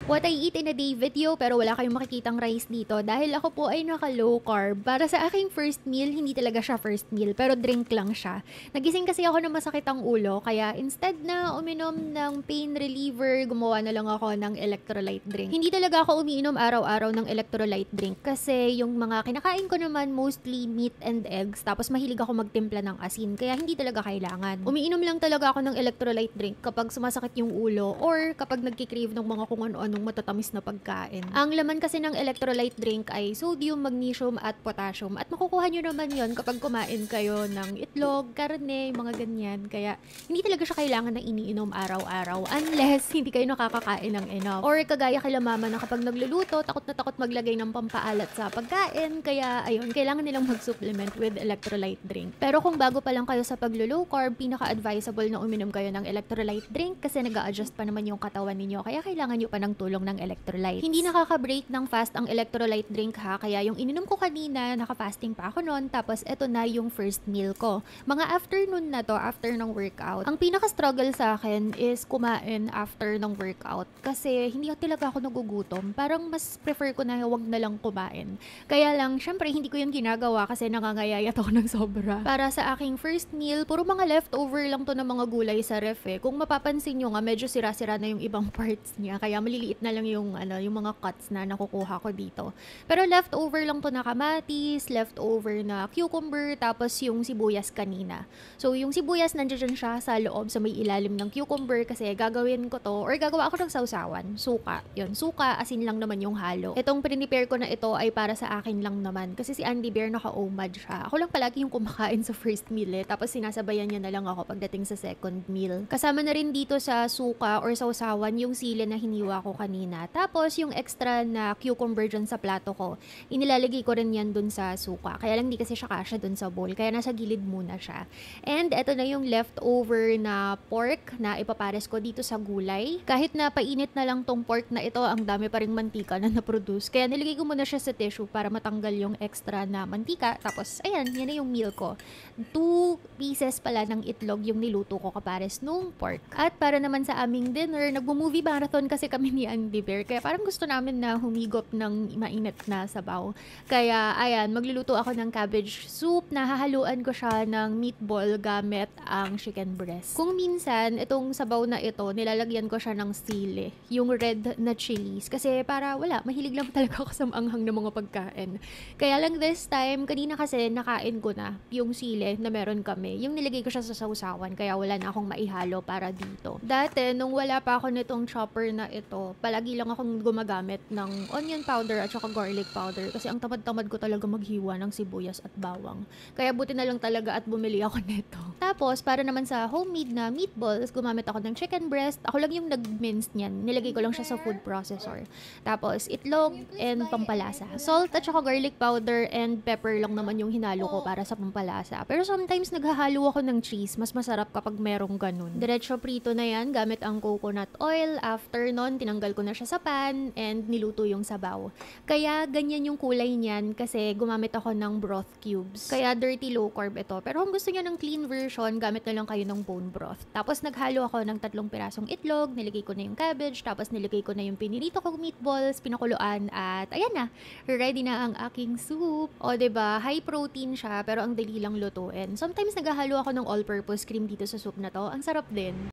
What I eat in a day video pero wala kayong makikitang rice dito dahil ako po ay naka-low carb. Para sa aking first meal, hindi talaga siya first meal pero drink lang siya. Nagising kasi ako ng masakit ang ulo kaya instead na uminom ng pain reliever, gumawa na lang ako ng electrolyte drink. Hindi talaga ako umiinom araw-araw ng electrolyte drink kasi yung mga kinakain ko naman mostly meat and eggs tapos mahilig ako magtimpla ng asin kaya hindi talaga kailangan. Umiinom lang talaga ako ng electrolyte drink kapag sumasakit yung ulo or kapag nagkikrave ng mga kung ano-ano matatamis na pagkain. Ang laman kasi ng electrolyte drink ay sodium, magnesium at potassium at makukuha nyo naman yon kapag kumain kayo ng itlog, karne, mga ganyan. Kaya hindi talaga siya kailangan na iniinom araw-araw unless hindi kayo nakakakain ng enough. Or kagaya kila mama na kapag nagluluto, takot na takot maglagay ng pampaalat sa pagkain. Kaya ayun, kailangan nilang mag-supplement with electrolyte drink. Pero kung bago pa lang kayo sa paglo-low carb, pinaka-advisable na uminom kayo ng electrolyte drink kasi nag-a-adjust pa naman yung katawan ninyo. Kaya kailangan nyo pa ng tulong ng electrolytes. Hindi nakaka-break ng fast ang electrolyte drink ha, kaya yung ininom ko kanina, naka-fasting pa ako noon, tapos eto na yung first meal ko. Mga afternoon na to, after ng workout. Ang pinaka-struggle sa akin is kumain after ng workout kasi hindi talaga ako nagugutom. Parang mas prefer ko na wag na lang kumain. Kaya lang, syempre hindi ko yung ginagawa kasi nangangayayat ako ng sobra. Para sa aking first meal, puro mga leftover lang to ng mga gulay sa ref eh. Kung mapapansin nyo nga, medyo sira-sira na yung ibang parts niya, kaya maliliit na lang yung mga cuts na nakukuha ko dito. Pero leftover lang to na kamatis, leftover na cucumber, tapos yung sibuyas kanina. So yung sibuyas nandiyan siya sa loob sa may ilalim ng cucumber kasi gagawin ko to or gagawa ako ng sausawan, suka. Yun, suka, asin lang naman yung halo. Itong prepare ko na ito ay para sa akin lang naman kasi si Andy Bear naka-OMAD siya. Ako lang palagi yung kumakain sa first meal eh, tapos sinasabayan niya na lang ako pagdating sa second meal. Kasama na rin dito sa suka or sausawan yung sili na hiniwa ko kanina. Tapos yung extra na cucumber dyan sa plato ko, inilalagay ko rin yan dun sa suka. Kaya lang di kasi siya kasya dun sa bowl. Kaya nasa gilid muna siya. And eto na yung leftover na pork na ipapares ko dito sa gulay. Kahit na painit na lang tong pork na ito, ang dami pa ring mantika na na-produce. Kaya nilagay ko muna siya sa tissue para matanggal yung extra na mantika. Tapos ayan, yan na yung meal ko. 2 pieces pala ng itlog yung niluto ko kapares nung pork. At para naman sa aming dinner, nagbo-movie marathon kasi kami ni Andy Bear. Kaya parang gusto namin na humigop ng mainit na sabaw. Kaya ayan, magluluto ako ng cabbage soup na hahaluan ko siya ng meatball gamit ang chicken breast. Kung minsan, itong sabaw na ito, nilalagyan ko siya ng sili. Yung red na chilies. Kasi para wala, mahilig lang talaga ako sa maanghang ng mga pagkain. Kaya lang this time, kanina kasi nakain ko na yung sili na meron kami. Yung nilagay ko siya sa sausawan. Kaya wala na akong maihalo para dito. Dati, nung wala pa ako nitong chopper na ito, palagi lang akong gumagamit ng onion powder at saka garlic powder kasi ang tamad-tamad ko talaga maghiwa ng sibuyas at bawang. Kaya buti na lang talaga at bumili ako nito. Tapos, para naman sa homemade na meatballs, gumamit ako ng chicken breast. Ako lang yung nag-mince niyan. Nilagay ko lang siya sa food processor. Tapos, itlog and pampalasa. Salt at saka garlic powder and pepper lang naman yung hinalo ko para sa pampalasa. Pero sometimes naghahalo ako ng cheese. Mas masarap kapag merong ganun. Diretso prito na yan gamit ang coconut oil. After nun, tinanggal ko na siya sa pan and niluto yung sabaw. Kaya ganyan yung kulay niyan kasi gumamit ako ng broth cubes. Kaya dirty low carb ito. Pero kung gusto niyo ng clean version, gamit na lang kayo ng bone broth. Tapos naghalo ako ng 3 pirasong itlog, nilagay ko na yung cabbage, tapos nilagay ko na yung pinirito kong meatballs, pinakuluan at ayan na, ready na ang aking soup. O 'di ba, high protein siya pero ang dali lang lutuin. Sometimes naghahalo ako ng all-purpose cream dito sa soup na to. Ang sarap din.